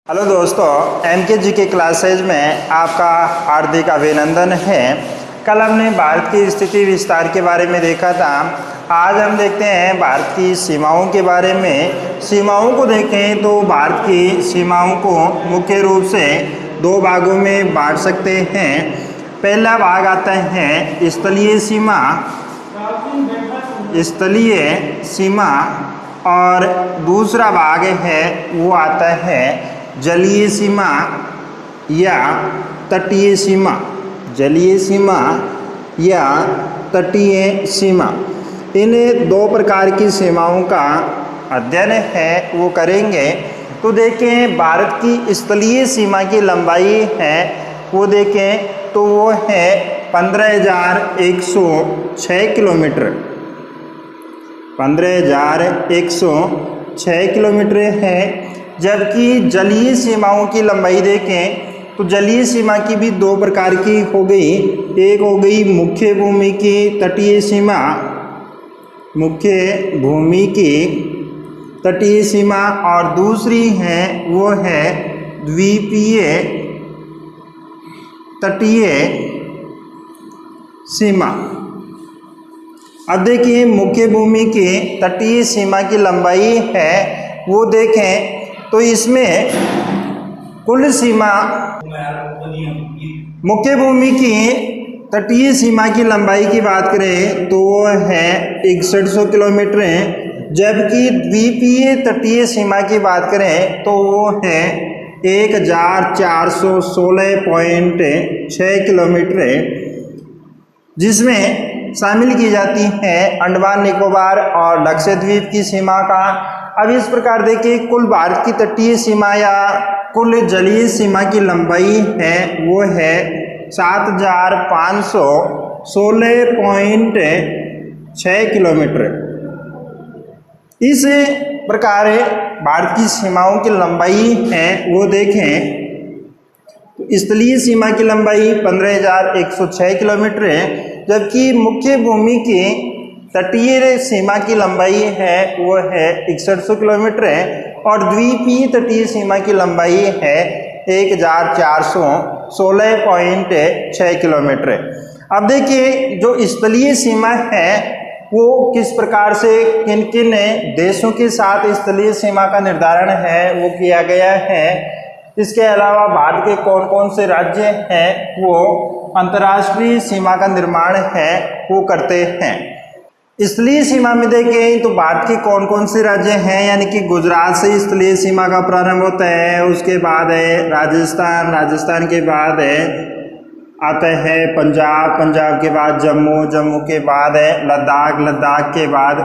Hello दोस्तों, MK के classes में आपका हार्दिक अभिनंदन है। कल हमने भारत की स्थिति विस्तार के बारे में देखा था। आज हम देखते हैं भारत की सीमाओं के बारे में। सीमाओं को देखें तो भारत की सीमाओं को मुख्य रूप से दो भागों में बांट सकते हैं। पहला भाग आता है स्थलीय सीमा, और दूसरा भाग है वो आता है जलीय सीमा या तटीय सीमा। जलीय सीमा या तटीय सीमा, इन दो प्रकार की सीमाओं का अध्ययन है वो करेंगे। तो देखें, भारत की स्थलीय सीमा की लंबाई है वो देखें तो वो है 15,106 किलोमीटर। 15,106 किलोमीटर है। जबकि जलीय सीमाओं की लंबाई देखें तो जलीय सीमा की भी दो प्रकार की हो गई। एक हो गई मुख्य भूमि की तटीय सीमा, मुख्य भूमि की तटीय सीमा, और दूसरी है वो है द्वीपीय तटीय सीमा। अब देखिए, मुख्य भूमि की तटीय सीमा की लंबाई है वो देखें तो इसमें कुल सीमा, मुख्य भूमि की तटीय सीमा की लंबाई की बात करें तो वो है 6100 किलोमीटर है। जबकि द्वीपीय तटीय सीमा की बात करें तो वो है 1416.6 किलोमीटर है, जिसमें शामिल की जाती है अंडमान निकोबार और लक्षद्वीप की सीमा का। अब इस प्रकार देखिए, कुल भारत की तटीय सीमा या कुल जलीय सीमा की लंबाई है वो है 7,516.6 किलोमीटर। इस प्रकार भारत की सीमाओं की लंबाई है वो देखें तो स्थलीय सीमा की लंबाई 15,106 किलोमीटर है। जबकि मुख्य भूमि की तटीय सीमा की लंबाई है वो है 6100 किलोमीटर है, और द्वीपीय तटीय सीमा की लंबाई है 1416.6 किलोमीटर है। अब देखिए, जो स्थलीय सीमा है वो किस प्रकार से किन किन देशों के साथ स्थलीय सीमा का निर्धारण है वो किया गया है। इसके अलावा भारत के कौन कौन से राज्य हैं वो अंतर्राष्ट्रीय सीमा का निर्माण है वो करते हैं। स्थलीय सीमा में देखें तो भारत के कौन कौन से राज्य हैं, यानी कि गुजरात से स्थलीय सीमा का प्रारंभ होता है। उसके बाद है राजस्थान, राजस्थान के बाद है आता है पंजाब, पंजाब के बाद जम्मू, जम्मू के बाद है लद्दाख, लद्दाख के बाद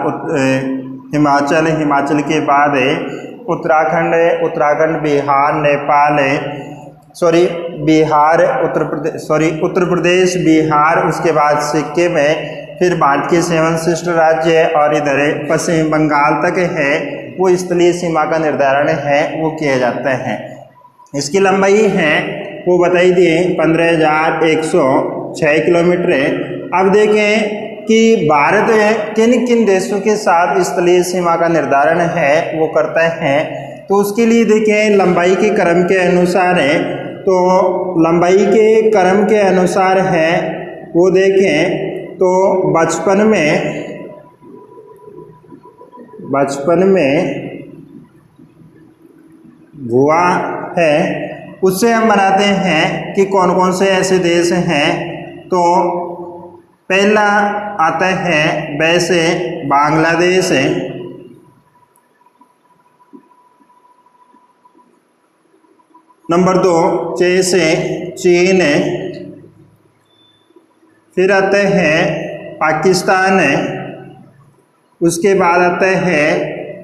हिमाचल, हिमाचल के बाद है उत्तराखंड, उत्तराखंड, बिहार, नेपाल है उत्तर प्रदेश, बिहार, उसके बाद सिक्किम है। फिर भारत के 7 सिस्टर राज्य है और इधर पश्चिम बंगाल तक है वो स्थलीय सीमा का निर्धारण है वो किया जाता है। इसकी लंबाई है वो बताई दिए 15,106 किलोमीटर है। अब देखें कि भारत किन किन देशों के साथ स्थलीय सीमा का निर्धारण है वो करता है। तो उसके लिए देखें, लंबाई के क्रम के अनुसार है। तो लंबाई के क्रम के अनुसार है वो देखें तो बचपन में गोवा है, उससे हम बनाते हैं कि कौन कौन से ऐसे देश हैं। तो पहला आता है वैसे बांग्लादेश है, नंबर 2 से चीन है, फिर आता है पाकिस्तान है, उसके बाद आता है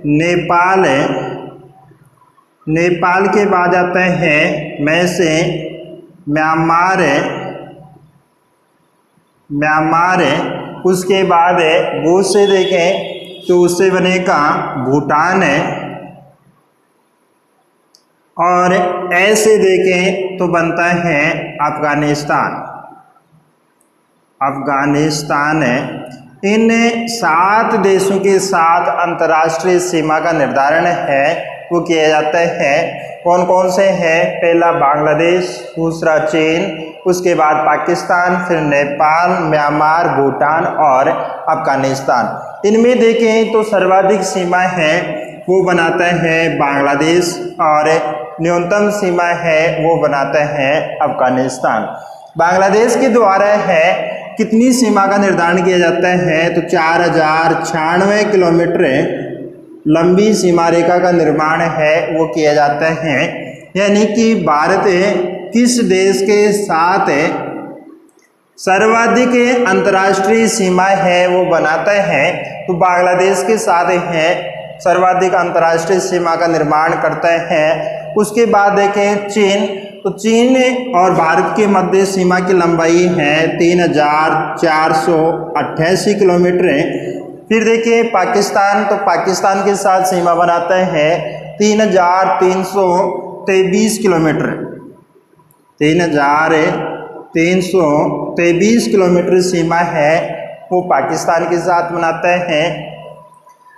नेपाल है, नेपाल के बाद आता है म्यांमार है, म्यांमार है, उसके बाद है वो से देखें तो उससे बनेगा भूटान है, और ऐसे देखें तो बनता है अफगानिस्तान, अफगानिस्तान है। इन 7 देशों के साथ अंतर्राष्ट्रीय सीमा का निर्धारण है वो किए जाते हैं। कौन कौन से हैं? पहला बांग्लादेश, दूसरा चीन, उसके बाद पाकिस्तान, फिर नेपाल, म्यांमार, भूटान और अफगानिस्तान। इनमें देखें तो सर्वाधिक सीमा है वो बनाता है बांग्लादेश और न्यूनतम सीमा है वो बनाता है अफगानिस्तान। बांग्लादेश के द्वारा है कितनी सीमा का निर्धारण किया जाता है? तो 4096 किलोमीटर लंबी सीमा रेखा का निर्माण है वो किया जाता है। यानी कि भारत किस देश के साथ सर्वाधिक अंतर्राष्ट्रीय सीमा है वो बनाता है? तो बांग्लादेश के साथ है सर्वाधिक अंतर्राष्ट्रीय सीमा का निर्माण करता है। उसके बाद देखें चीन, तो चीन और भारत के मध्य सीमा की लंबाई है 3488 किलोमीटर। फिर देखिए पाकिस्तान, तो पाकिस्तान के साथ सीमा बनाता है 3323 किलोमीटर। 3323 किलोमीटर सीमा है वो पाकिस्तान के साथ बनाता है।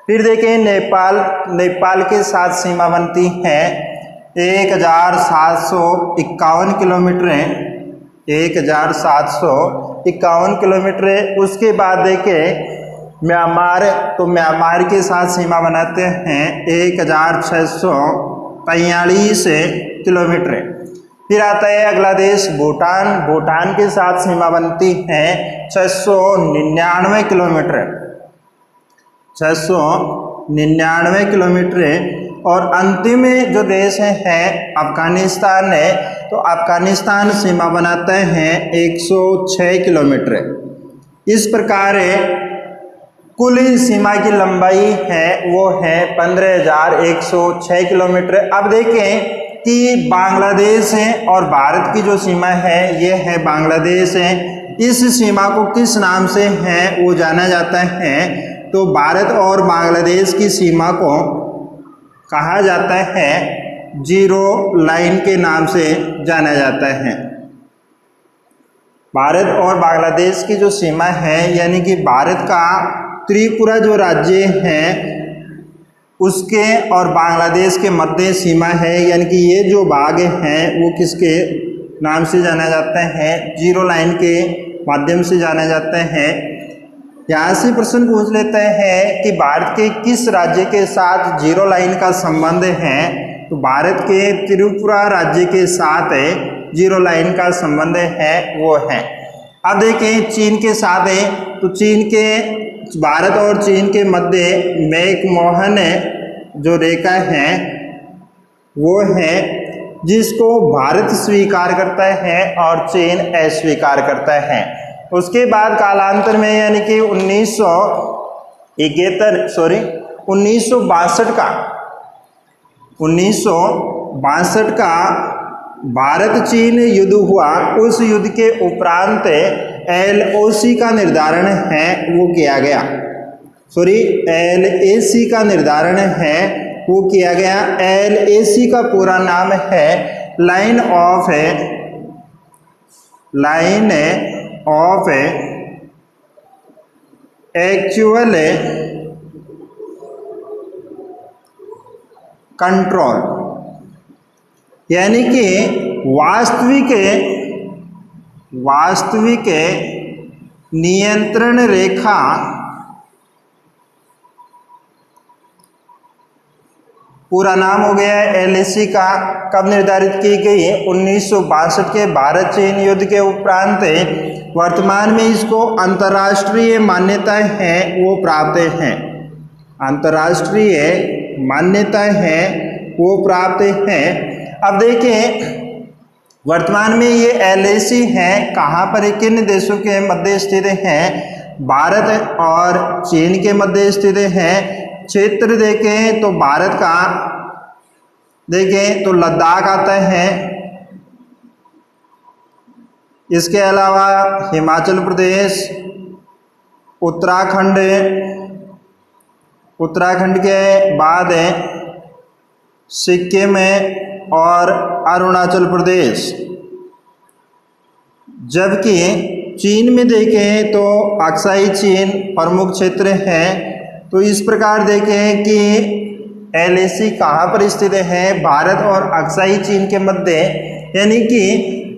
फिर देखें नेपाल के साथ सीमा बनती है 1751 किलोमीटर, 1751 किलोमीटर। उसके बाद देखें म्यांमार, तो म्यांमार के साथ सीमा बनाते हैं 1643 किलोमीटर। फिर आता है अगला देश भूटान के साथ सीमा बनती है 699 किलोमीटर, 699 किलोमीटर। और अंतिम जो देश है अफगानिस्तान है, तो अफगानिस्तान सीमा बनाता है 106 किलोमीटर। इस प्रकार कुल सीमा की लंबाई है वो है 15106 किलोमीटर। अब देखें कि बांग्लादेश है और भारत की जो सीमा है ये है बांग्लादेश है। इस सीमा को किस नाम से है वो जाना जाता है? तो भारत और बांग्लादेश की सीमा को कहा जाता है जीरो लाइन के नाम से जाना जाता है। भारत और बांग्लादेश की जो सीमा है यानी कि भारत का त्रिपुरा जो राज्य है उसके और बांग्लादेश के मध्य सीमा है, यानी कि ये जो भाग हैं वो किसके नाम से जाना जाता है? जीरो लाइन के माध्यम से जाना जाता है। यहाँ से प्रश्न पूछ लेते हैं कि भारत के किस राज्य के साथ जीरो लाइन का संबंध है? तो भारत के त्रिपुरा राज्य के साथ जीरो लाइन का संबंध है वो है। अब देखें चीन के साथ है, तो भारत और चीन के मध्य मैकमोहन जो रेखा है वो है जिसको भारत स्वीकार करता है और चीन अस्वीकार करता है। उसके बाद कालांतर में यानी कि 1962 का भारत चीन युद्ध हुआ। उस युद्ध के उपरांत LOC का निर्धारण है वो किया गया, LAC का निर्धारण है वो किया गया। LAC का पूरा नाम है लाइन ऑफ एक्चुअल कंट्रोल, यानी कि वास्तविक नियंत्रण रेखा पूरा नाम हो गया है LAC का। कब निर्धारित की गई? 1962 के भारत चीन युद्ध के उपरांत। वर्तमान में इसको अंतर्राष्ट्रीय मान्यता है वो प्राप्त है, अंतर्राष्ट्रीय मान्यता है वो प्राप्त है। अब देखें वर्तमान में ये LAC है कहाँ पर, किन देशों के मध्य स्थित है? भारत और चीन के मध्य स्थित है। क्षेत्र देखें तो भारत का देखें तो लद्दाख आता है, इसके अलावा हिमाचल प्रदेश, उत्तराखंड के बाद सिक्किम और अरुणाचल प्रदेश। जबकि चीन में देखें तो अक्साई चीन प्रमुख क्षेत्र है। तो इस प्रकार देखें कि LAC कहाँ पर स्थित है? भारत और अक्साई चीन के मध्य, यानी कि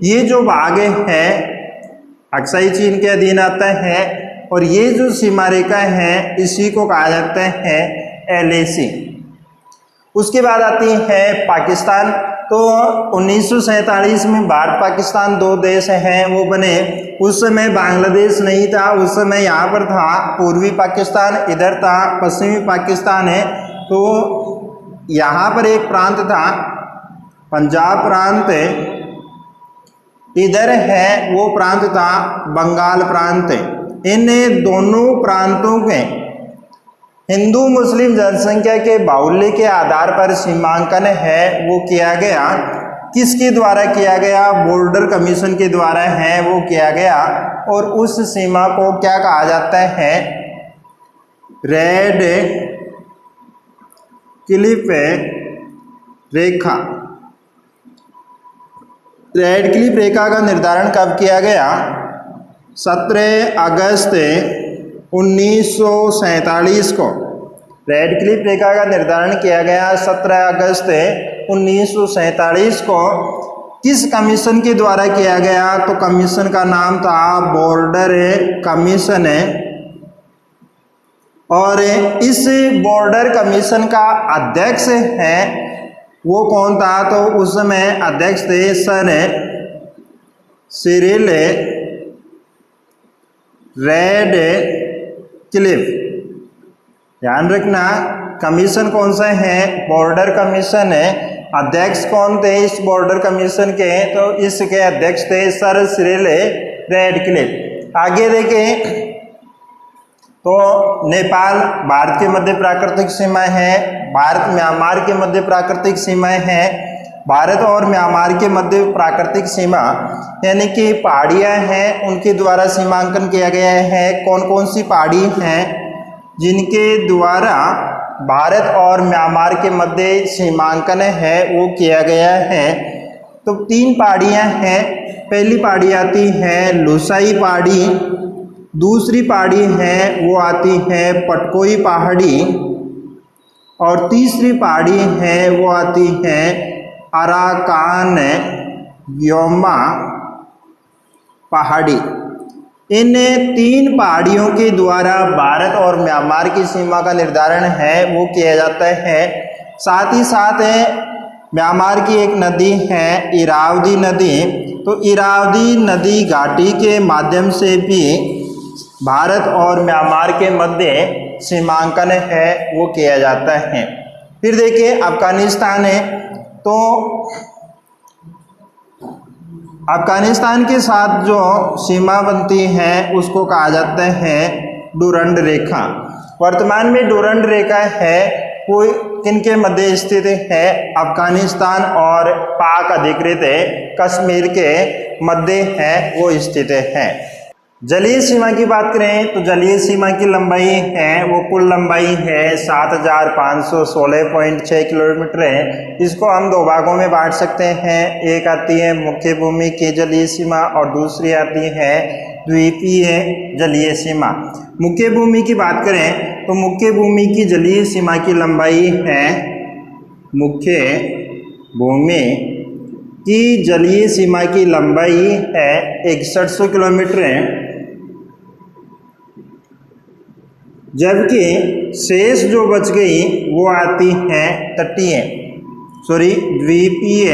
ये जो भाग है अक्साई चीन के अधीन आता है और ये जो सीमा रेखा है इसी को कहा जाता है LAC। उसके बाद आती है पाकिस्तान। तो 1947 में भारत पाकिस्तान दो देश हैं वो बने। उस समय बांग्लादेश नहीं था, उस समय यहाँ पर था पूर्वी पाकिस्तान, इधर था पश्चिमी पाकिस्तान है। तो यहाँ पर एक प्रांत था पंजाब प्रांत, इधर है वो प्रांत था बंगाल प्रांत। इन दोनों प्रांतों के हिंदू मुस्लिम जनसंख्या के बाहुल्य के आधार पर सीमांकन है वो किया गया। किसके द्वारा किया गया? बॉर्डर कमीशन के द्वारा है वो किया गया। और उस सीमा को क्या कहा जाता है? रेड क्लिफ रेखा। रेड क्लिफ रेखा का निर्धारण कब किया गया? 17 अगस्त 1947 को रेड क्लिफ रेखा का निर्धारण किया गया 17 अगस्त 1947 को। किस कमीशन के द्वारा किया गया? तो कमीशन का नाम था बॉर्डर कमीशन है। और इस बॉर्डर कमीशन का अध्यक्ष है वो कौन था? तो उस समय अध्यक्ष थे सर सिरिल रेड क्लिफ। ध्यान रखना कमीशन कौन सा है? बॉर्डर कमीशन है। अध्यक्ष कौन थे इस बॉर्डर कमीशन के? तो इसके अध्यक्ष थे सर सिरिल रेड क्लिफ। आगे देखें तो नेपाल भारत के मध्य प्राकृतिक सीमा है, भारत म्यांमार के मध्य प्राकृतिक सीमाएं हैं। भारत और म्यांमार के मध्य प्राकृतिक सीमा यानी कि पहाड़ियाँ हैं उनके द्वारा सीमांकन किया गया है। कौन कौन सी पहाड़ी हैं जिनके द्वारा भारत और म्यांमार के मध्य सीमांकन है वो किया गया है? तो 3 पहाड़ियाँ हैं। पहली पहाड़ी आती है लुसाई पहाड़ी, दूसरी पहाड़ी है वो आती है पटकोई पहाड़ी और तीसरी पहाड़ी है वो आती है अराकान योमा पहाड़ी। इन 3 पहाड़ियों के द्वारा भारत और म्यांमार की सीमा का निर्धारण है वो किया जाता है। साथ ही साथ म्यांमार की एक नदी है इरावदी नदी। तो इरावदी नदी घाटी के माध्यम से भी भारत और म्यांमार के मध्य सीमांकन है वो किया जाता है। फिर देखिए अफगानिस्तान है। तो अफगानिस्तान के साथ जो सीमा बनती है उसको कहा जाता है डुरंड रेखा। वर्तमान में डुरंड रेखा है वो किनके मध्य स्थित है? अफगानिस्तान और पाक अधिकृत कश्मीर के मध्य है वो स्थित है। जलीय सीमा की बात करें तो जलीय सीमा की लंबाई है वो कुल लंबाई है 7516.6 किलोमीटर है। इसको हम 2 भागों में बांट सकते हैं। एक आती है मुख्य भूमि की जलीय सीमा और दूसरी आती है द्वीपीय जलीय सीमा। मुख्य भूमि की बात करें तो मुख्य भूमि की जलीय सीमा की लंबाई है मुख्य भूमि की जलीय सीमा की लंबाई है 6100 किलोमीटर है। जबकि शेष जो बच गई वो आती है द्वीपीय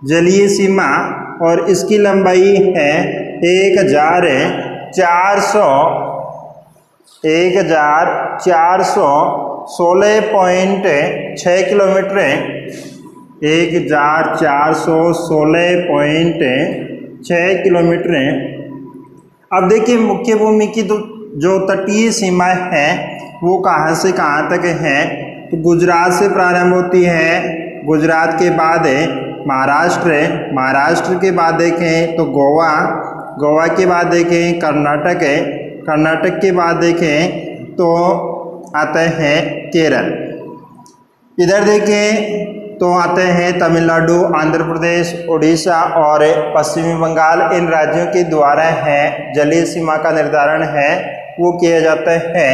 जलीय सीमा और इसकी लंबाई है 1416.6 किलोमीटर है। 1416.6 किलोमीटर है। अब देखिए मुख्य भूमि की जो तटीय सीमा है वो कहाँ से कहाँ तक है? तो गुजरात से प्रारंभ होती है, गुजरात के बाद महाराष्ट्र, महाराष्ट्र के बाद देखें तो गोवा, गोवा के बाद देखें कर्नाटक है, कर्नाटक के बाद देखें तो आता है केरल। इधर देखें तो आते हैं तमिलनाडु, आंध्र प्रदेश, उड़ीसा और पश्चिमी बंगाल। इन राज्यों के द्वारा है जलीय सीमा का निर्धारण है वो किया जाता है।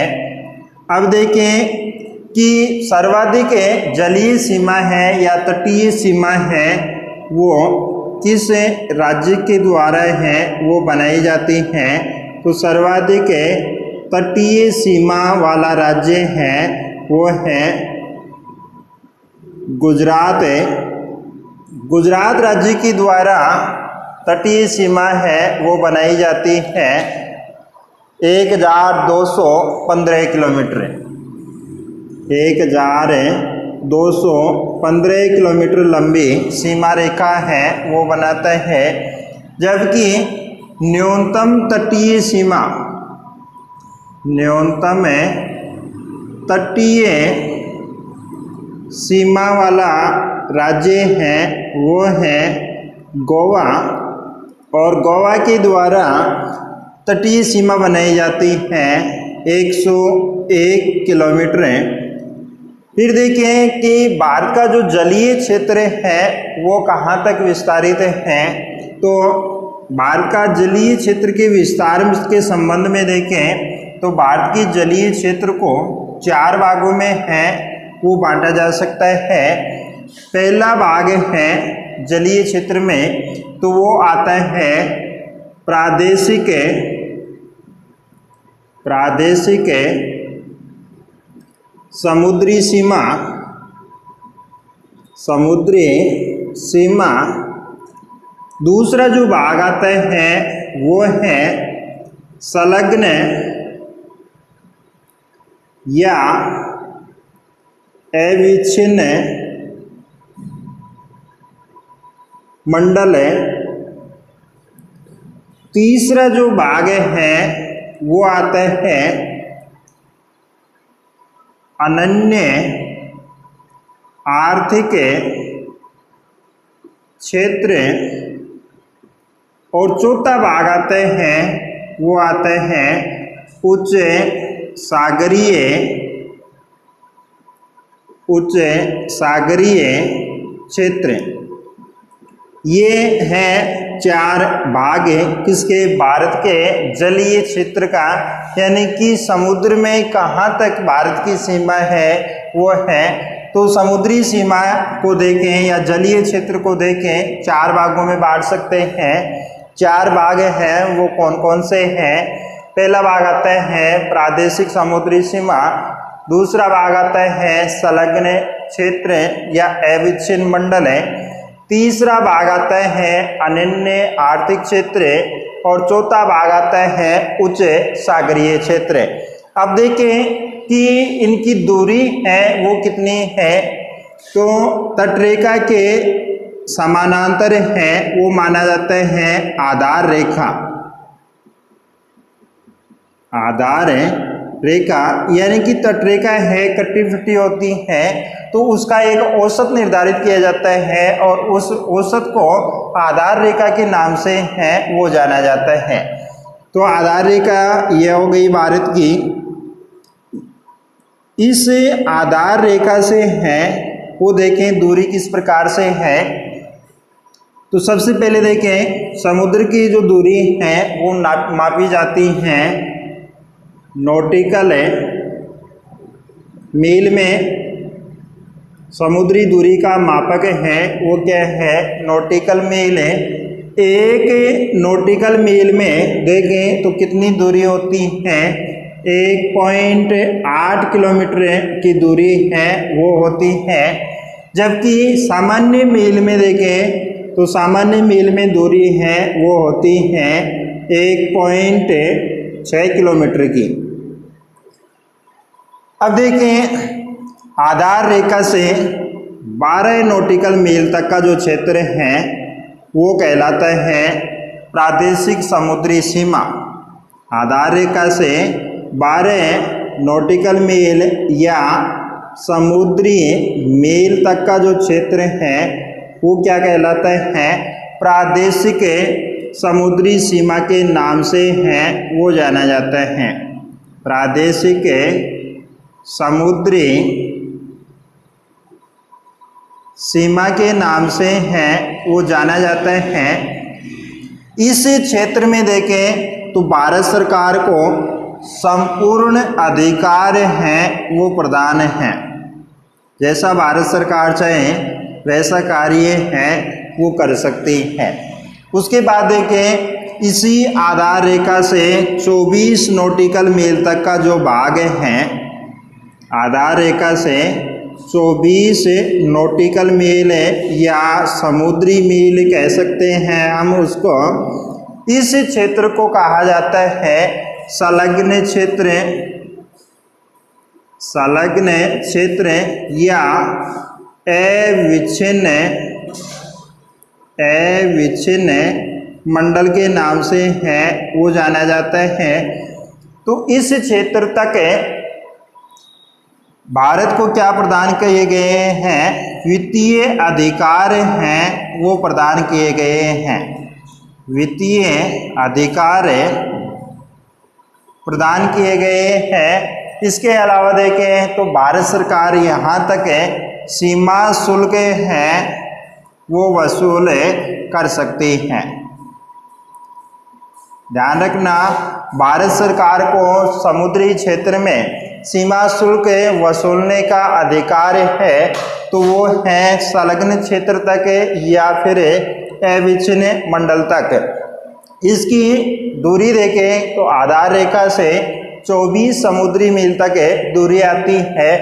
अब देखें कि सर्वाधिक जलीय सीमा है या तटीय सीमा है वो किस राज्य के द्वारा है वो बनाई जाती हैं। तो सर्वाधिक तटीय सीमा वाला राज्य है वो है गुजरात। गुजरात राज्य के द्वारा तटीय सीमा है वो बनाई जाती है 1215 किलोमीटर। 1215 किलोमीटर लंबी सीमा रेखा है वो बनाता है। जबकि न्यूनतम तटीय सीमा, न्यूनतम तटीय सीमा वाला राज्य है वो है गोवा, और गोवा के द्वारा तटीय सीमा बनाई जाती है 101 किलोमीटर। फिर देखें कि भारत का जो जलीय क्षेत्र है वो कहाँ तक विस्तारित है। तो भारत का जलीय क्षेत्र के विस्तार के संबंध में देखें तो भारत के जलीय क्षेत्र को 4 भागों में है वो बांटा जा सकता है। पहला भाग है जलीय क्षेत्र में तो वो आता है प्रादेशिक समुद्री सीमा, समुद्री सीमा। दूसरा जो भाग आता है वो है संलग्न या अविच्छिन्न मंडल। तीसरा जो भाग है वो आता है अनन्य आर्थिक क्षेत्र, और चौथा भाग आते हैं वो आते हैं उच्च सागरीय क्षेत्र। ये है 4 भाग किसके, भारत के जलीय क्षेत्र का, यानी कि समुद्र में कहाँ तक भारत की सीमा है वो है। तो समुद्री सीमा को देखें या जलीय क्षेत्र को देखें 4 भागों में बांट सकते हैं। 4 भाग हैं वो कौन कौन से हैं। पहला भाग आता है प्रादेशिक समुद्री सीमा, दूसरा भाग आता है संलग्न क्षेत्र या अविच्छिन्न मंडल, तीसरा भाग आता है अनन्य आर्थिक क्षेत्र, और चौथा भाग आता है उच्च सागरीय क्षेत्र। अब देखें कि इनकी दूरी है वो कितनी है। तो तटरेखा के समानांतर है वो माना जाता है आधार रेखा। आधार रेखा यानी कि तटरेखा है कटी फटी होती है तो उसका एक औसत निर्धारित किया जाता है और उस औसत को आधार रेखा के नाम से है वो जाना जाता है। तो आधार रेखा यह हो गई भारत की। इस आधार रेखा से है वो देखें दूरी किस प्रकार से है। तो सबसे पहले देखें समुद्र की जो दूरी है वो मापी जाती है नॉटिकल मील में। समुद्री दूरी का मापक है वो क्या है, नॉटिकल मील है। एक नॉटिकल मील में देखें तो कितनी दूरी होती है, 1.8 किलोमीटर की दूरी है वो होती है। जबकि सामान्य मील में देखें तो सामान्य मील में दूरी है वो होती है 1.6 किलोमीटर की। अब देखें आधार रेखा से 12 नॉटिकल मील तक का जो क्षेत्र है वो कहलाता है प्रादेशिक समुद्री सीमा। आधार रेखा से 12 नॉटिकल मील या समुद्री मील तक का जो क्षेत्र है वो क्या कहलाता है, प्रादेशिक समुद्री सीमा के नाम से है वो जाना जाता है। प्रादेशिक समुद्री सीमा के नाम से है वो जाना जाता है। इस क्षेत्र में देखें तो भारत सरकार को संपूर्ण अधिकार हैं वो प्रदान हैं। जैसा भारत सरकार चाहे वैसा कार्य है वो कर सकती है। उसके बाद देखें, इसी आधार रेखा से 24 नॉटिकल मील तक का जो भाग है, आधार रेखा से 24 नॉटिकल मील या समुद्री मील कह सकते हैं हम उसको, इस क्षेत्र को कहा जाता है संलग्न क्षेत्र, संलग्न क्षेत्र या अविच्छिन्न मंडल के नाम से है वो जाना जाता है। तो इस क्षेत्र तक भारत को क्या प्रदान किए गए हैं, वित्तीय अधिकार हैं वो प्रदान किए गए हैं, वित्तीय अधिकार प्रदान किए गए हैं। इसके अलावा देखें तो भारत सरकार यहाँ तक सीमा शुल्क हैं वो वसूल कर सकती हैं। ध्यान रखना, भारत सरकार को समुद्री क्षेत्र में सीमा शुल्क वसूलने का अधिकार है तो वो है संलग्न क्षेत्र तक या फिर अविच्छिन्न मंडल तक। इसकी दूरी देखें तो आधार रेखा से 24 समुद्री मील तक दूरी आती है।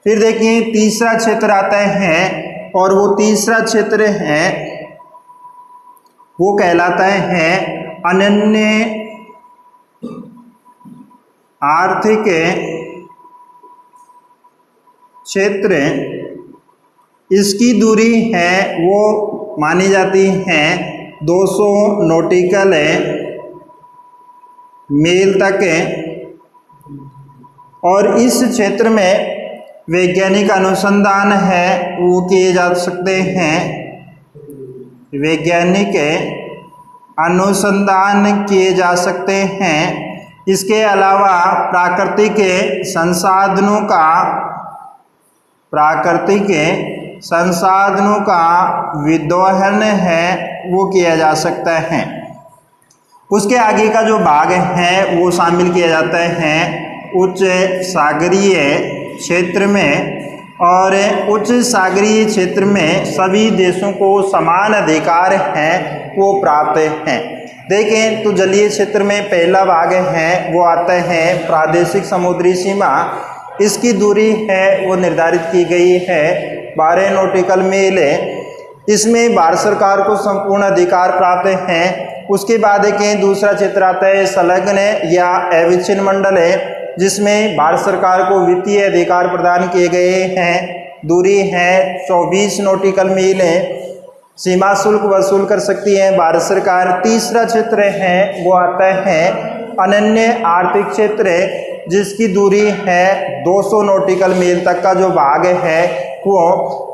फिर देखिए तीसरा क्षेत्र आता है और वो तीसरा क्षेत्र है वो कहलाता है अनन्य आर्थिक क्षेत्र। इसकी दूरी है वो मानी जाती है 200 नॉटिकल मील तक, और इस क्षेत्र में वैज्ञानिक अनुसंधान है वो किए जा सकते हैं, वैज्ञानिक अनुसंधान किए जा सकते हैं। इसके अलावा प्राकृतिक संसाधनों का विदोहन है वो किया जा सकता है। उसके आगे का जो भाग है वो शामिल किया जाता है उच्च सागरीय क्षेत्र में, और उच्च सागरीय क्षेत्र में सभी देशों को समान अधिकार हैं वो प्राप्त हैं। देखें तो जलीय क्षेत्र में पहला भाग है वो आता है प्रादेशिक समुद्री सीमा। इसकी दूरी है वो निर्धारित की गई है 12 नॉटिकल मील। इसमें भारत सरकार को संपूर्ण अधिकार प्राप्त हैं। उसके बाद देखें दूसरा क्षेत्र आता है संलग्न या अविच्छिन्न मंडल जिसमें भारत सरकार को वित्तीय अधिकार प्रदान किए गए हैं। दूरी है 24 नॉटिकल मील, सीमा शुल्क वसूल कर सकती है भारत सरकार। तीसरा क्षेत्र है वो आता है अनन्य आर्थिक क्षेत्र जिसकी दूरी है 200 नॉटिकल मील तक का जो भाग है वो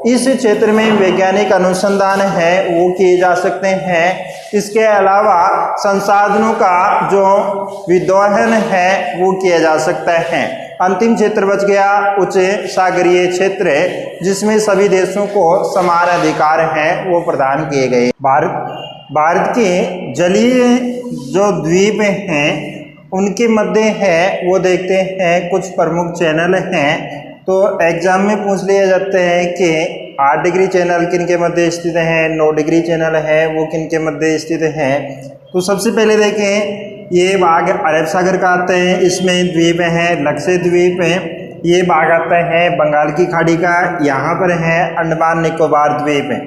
इस क्षेत्र में वैज्ञानिक अनुसंधान है वो किए जा सकते हैं। इसके अलावा संसाधनों का जो विदोहन है वो किया जा सकता है। अंतिम क्षेत्र बच गया उच्च सागरीय क्षेत्र जिसमें सभी देशों को समान अधिकार हैं वो प्रदान किए गए। भारत के जलीय जो द्वीप हैं उनके मध्य है वो देखते हैं कुछ प्रमुख चैनल हैं। तो एग्जाम में पूछ लिया जाता है कि 8 डिग्री चैनल किन के मध्य स्थित है, 9 डिग्री चैनल है वो किन के मध्य स्थित है। तो सबसे पहले देखें ये भाग अरब सागर का आता है, इसमें द्वीप है लक्षद्वीप है। ये भाग आता है बंगाल की खाड़ी का, यहाँ पर है अंडमान निकोबार द्वीप है।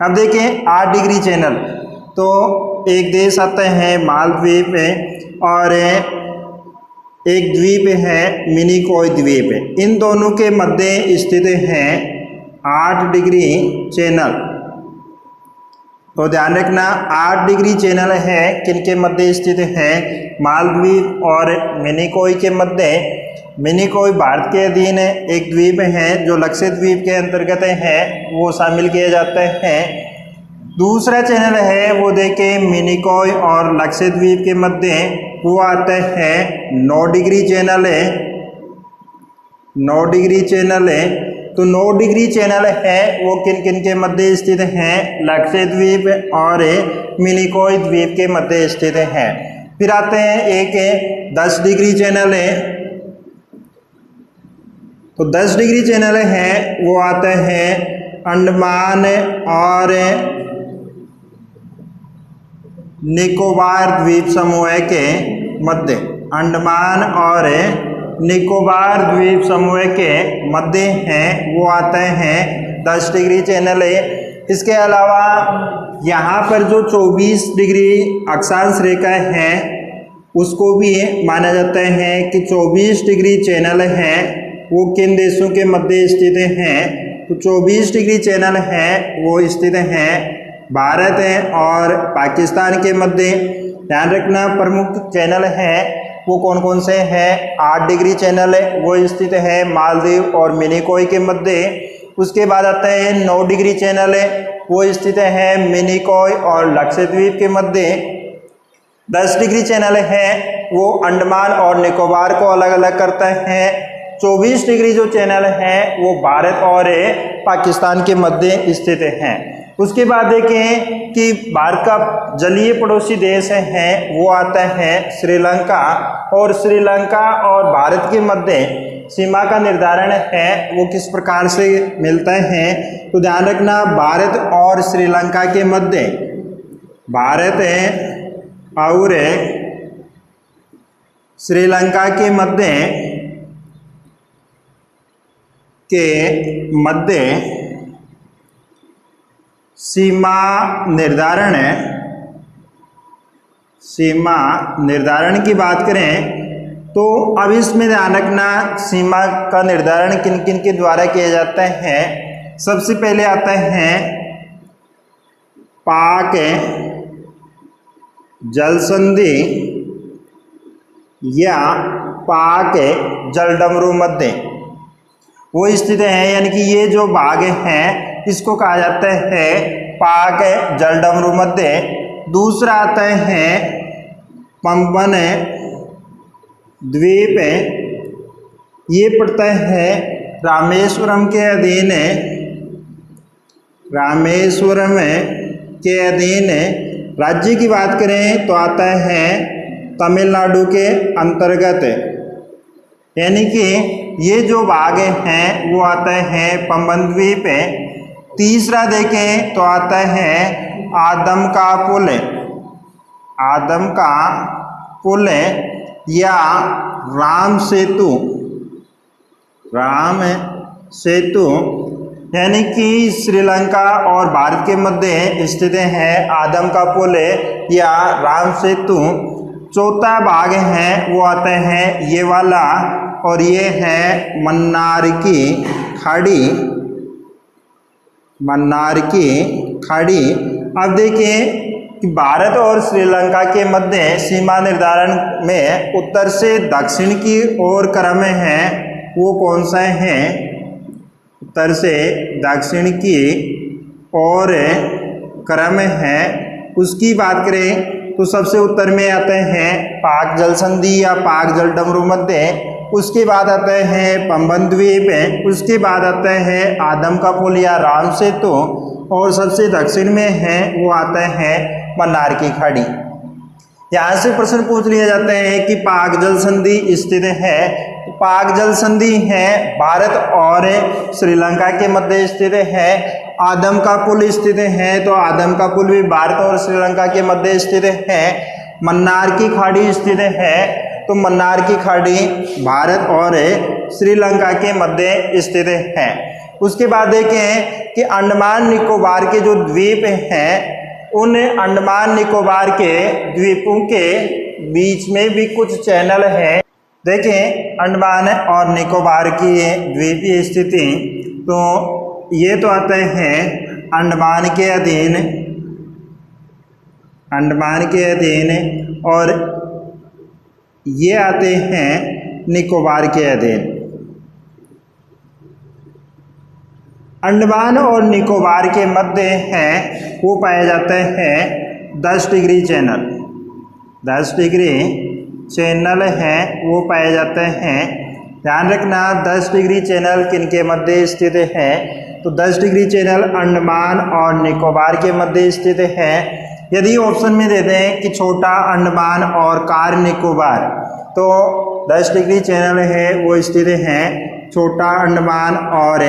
अब देखें 8 डिग्री चैनल, तो एक देश आता है मालद्वीप है और एक द्वीप है मिनिकॉय द्वीप है। इन दोनों के मध्य स्थित है 8 डिग्री चैनल। तो ध्यान रखना 8 डिग्री चैनल है किनके मध्य स्थित है, मालद्वीप और मिनिकॉय के मध्य। मिनिकॉय भारत के अधीन एक द्वीप है जो लक्षद्वीप के अंतर्गत है वो शामिल किया जाता है। दूसरा चैनल है वो देखें मिनिकॉय और लक्षद्वीप के मध्य वो आता है 9 डिग्री चैनल है। 9 डिग्री चैनल है, तो 9 डिग्री चैनल है वो किन किन के मध्य स्थित हैं, लक्षद्वीप और मिनिकॉय द्वीप के मध्य स्थित हैं। फिर आते हैं एक 10 डिग्री चैनल है, तो 10 डिग्री चैनल है वो आते हैं अंडमान और निकोबार द्वीप समूह के मध्य। अंडमान और निकोबार द्वीप समूह के मध्य हैं वो आते हैं 10 डिग्री चैनल है। इसके अलावा यहाँ पर जो 24 डिग्री अक्षांश रेखा है उसको भी माना जाता है कि 24 डिग्री चैनल है वो किन देशों के मध्य स्थित हैं। तो 24 डिग्री चैनल है वो स्थित हैं भारत है और पाकिस्तान के मध्य। ध्यान रखना प्रमुख चैनल हैं वो कौन कौन से हैं। 8 डिग्री चैनल है वो स्थित है मालदीव और मिनिकॉय के मध्य। उसके बाद आता है 9 डिग्री चैनल है वो स्थित है मिनिकॉय और लक्षद्वीप के मध्य। 10 डिग्री चैनल है वो अंडमान और निकोबार को अलग अलग करता है। 24 डिग्री जो चैनल है वो भारत और पाकिस्तान के मध्य स्थित हैं। उसके बाद देखें कि भारत का जलीय पड़ोसी देश है वो आता है श्रीलंका, और श्रीलंका और भारत के मध्य सीमा का निर्धारण है वो किस प्रकार से मिलता है। तो ध्यान रखना भारत और श्रीलंका के मध्य, भारत और श्रीलंका के मध्य सीमा निर्धारण की बात करें तो अब इसमें ध्यान रखना सीमा का निर्धारण किन किन के द्वारा किया जाता है। सबसे पहले आता है पाक जल संधि या पाक जलडमरू मध्य वो स्थित है, यानी कि ये जो भाग हैं इसको कहा जाता है पाक जलडमरू मध्य। दूसरा आता है पंबन द्वीप, ये पड़ता है रामेश्वरम के अधीन, राज्य की बात करें तो आता है तमिलनाडु के अंतर्गत, यानी कि ये जो भाग हैं वो आता है पंबन द्वीप। तीसरा देखें तो आता है आदम का पुल या राम सेतु, यानी कि श्रीलंका और भारत के मध्य स्थित है आदम का पुल या राम सेतु। चौथा भाग है वो आता है ये वाला, और ये है मन्नार की खाड़ी। अब देखिए कि भारत और श्रीलंका के मध्य सीमा निर्धारण में उत्तर से दक्षिण की ओर क्रम है वो कौन सा है। उत्तर से दक्षिण की ओर क्रम है उसकी बात करें तो सबसे उत्तर में आते हैं पाक जल संधि या पाक जलडमरू मध्य। उसके बाद आता है पंबन द्वीप, उसके बाद आता है आदम का पुल या राम सेतु, और सबसे दक्षिण में है वो आता है मन्नार की खाड़ी। यहाँ से प्रश्न पूछ लिया जाता है कि पाक जल संधि स्थित है। पाक जल संधि है भारत और श्रीलंका के मध्य स्थित है। आदम का पुल स्थित है तो आदम का पुल भी भारत और श्रीलंका के मध्य स्थित है। मन्नार की खाड़ी स्थित है तो मन्नार की खाड़ी भारत और श्रीलंका के मध्य स्थित है। उसके बाद देखें कि अंडमान निकोबार के जो द्वीप हैं उन अंडमान निकोबार के द्वीपों के बीच में भी कुछ चैनल हैं। देखें अंडमान और निकोबार की द्वीपीय स्थिति, तो ये तो आते हैं अंडमान के अधीन और ये आते हैं निकोबार के अधीन। अंडमान और निकोबार के मध्य हैं वो पाया जाता है 10 डिग्री चैनल। 10 डिग्री चैनल हैं वो पाए जाते हैं। ध्यान रखना 10 डिग्री चैनल किन के मध्य स्थित है। तो 10 डिग्री चैनल अंडमान और निकोबार के मध्य स्थित है। यदि ऑप्शन में देते हैं कि छोटा अंडमान और कार निकोबार, तो 10 डिग्री चैनल है वो स्थित है छोटा अंडमान और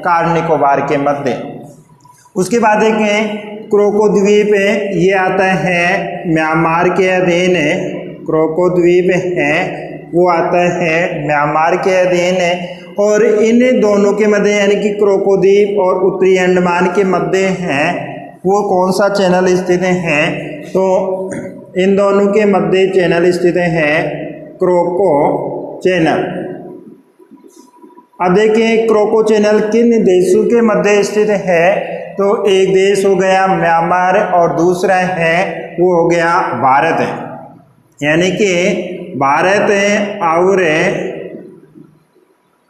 कार निकोबार के मध्य। उसके बाद देखें क्रोको द्वीप है, ये आता है म्यांमार के अधीन है। क्रोको द्वीप है वो आता है म्यांमार के अधीन है, और इन दोनों के मध्य यानी कि क्रोको द्वीप और उत्तरी अंडमान के मध्य हैं वो कौन सा चैनल स्थित है, तो इन दोनों के मध्य चैनल स्थित है क्रोको चैनल। अब देखिए क्रोको चैनल किन देशों के मध्य स्थित है, तो एक देश हो गया म्यांमार और दूसरा है वो हो गया भारत है, यानी कि भारत और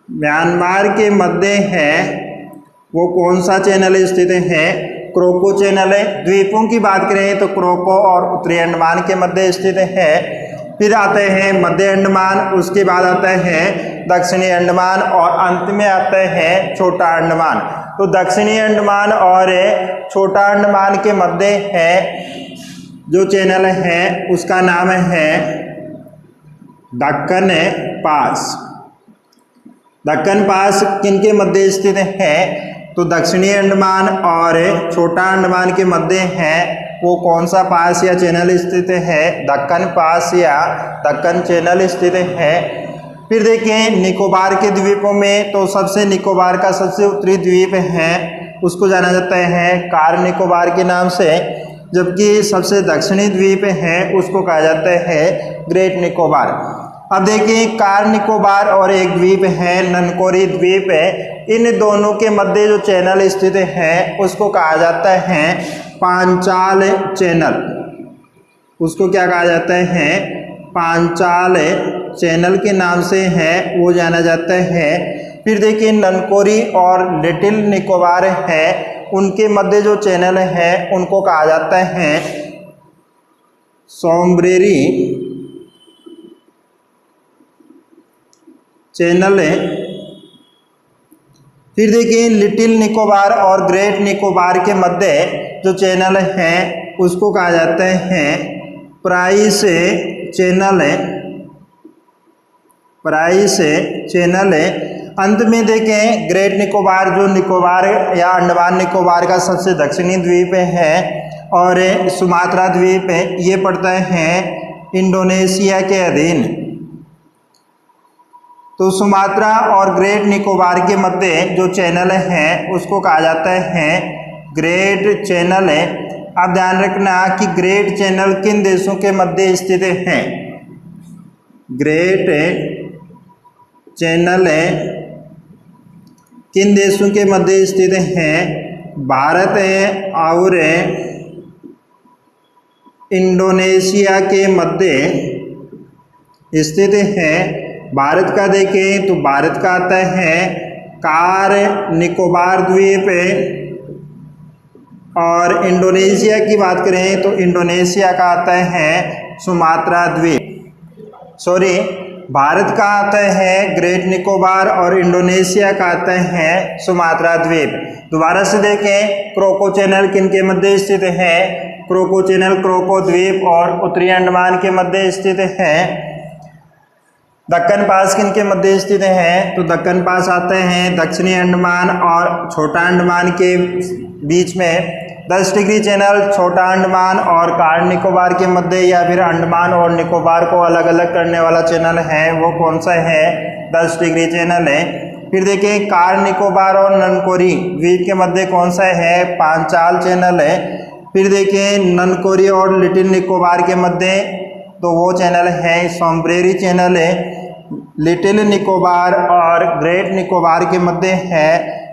म्यांमार के मध्य है वो कौन सा चैनल स्थित है, क्रोको चैनल है। द्वीपों की बात करें तो क्रोको और उत्तरी अंडमान के मध्य स्थित है। फिर आते हैं मध्य अंडमान, उसके बाद आता है दक्षिणी अंडमान और अंत में आता है छोटा अंडमान। तो दक्षिणी अंडमान और छोटा अंडमान के मध्य है जो चैनल है उसका नाम है दक्कन पास। दक्कन पास किनके मध्य स्थित है, तो दक्षिणी अंडमान और छोटा अंडमान के मध्य है वो कौन सा पास या चैनल स्थित है, दक्कन पास या दक्कन चैनल स्थित है। फिर देखें निकोबार के द्वीपों में, तो सबसे निकोबार का सबसे उत्तरी द्वीप है उसको जाना जाता है कार निकोबार के नाम से, जबकि सबसे दक्षिणी द्वीप है उसको कहा जाता है ग्रेट निकोबार। अब देखिए कार निकोबार और एक द्वीप है ननकोरी द्वीप है, इन दोनों के मध्य जो चैनल स्थित है उसको कहा जाता है पांचाल चैनल। उसको क्या कहा जाता है, पांचाल चैनल के नाम से है वो जाना जाता है। फिर देखिए ननकोरी और लिटिल निकोबार है उनके मध्य जो चैनल है उनको कहा जाता है सोम्ब्रेरी चैनल है। फिर देखिए लिटिल निकोबार और ग्रेट निकोबार के मध्य जो चैनल है उसको कहा जाता है प्राइस चैनल है, प्राइस चैनल है। अंत में देखें ग्रेट निकोबार जो निकोबार या अंडमान निकोबार का सबसे दक्षिणी द्वीप है और सुमात्रा द्वीप है, ये पड़ता है इंडोनेशिया के अधीन। तो सुमात्रा और ग्रेट निकोबार के मध्य जो चैनल है उसको कहा जाता है ग्रेट चैनल है। अब ध्यान रखना कि ग्रेट चैनल किन देशों के मध्य स्थित है, ग्रेट चैनल है किन देशों के मध्य स्थित है, भारत है और इंडोनेशिया के मध्य स्थित है। भारत का देखें तो भारत का आता है कार निकोबार द्वीप और इंडोनेशिया की बात करें तो इंडोनेशिया का आता है सुमात्रा द्वीप। भारत का आता है ग्रेट निकोबार और इंडोनेशिया का आता है सुमात्रा द्वीप। दोबारा से देखें क्रोको चैनल किन के मध्य स्थित है, क्रोको चैनल क्रोको द्वीप और उत्तरी अंडमान के मध्य स्थित है। दक्कन पास किन के मध्य स्थित है, तो दक्कन पास आते हैं दक्षिणी अंडमान और छोटा अंडमान के बीच में। 10 डिग्री चैनल छोटा अंडमान और कार निकोबार के मध्य या फिर अंडमान और निकोबार को अलग अलग करने वाला चैनल है वो कौन सा है, 10 डिग्री चैनल है। फिर देखिए कार निकोबार और ननकोरी द्वीप के मध्य कौन सा है, पांचाल चैनल है। फिर देखिए ननकोरी और लिटिल निकोबार के मध्य तो वो चैनल है सोम्ब्रेरी चैनल है। लिटिल निकोबार और ग्रेट निकोबार के मध्य है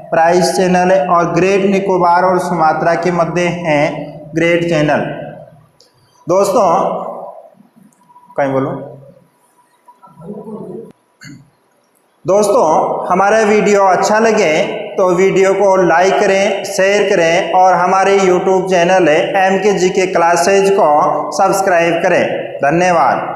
प्राइस चैनल है और ग्रेट निकोबार और सुमात्रा के मध्य है ग्रेट चैनल। दोस्तों कहीं बोलो दोस्तों, हमारा वीडियो अच्छा लगे तो वीडियो को लाइक करें, शेयर करें और हमारे YouTube channel MK GK classes को सब्सक्राइब करें। धन्यवाद।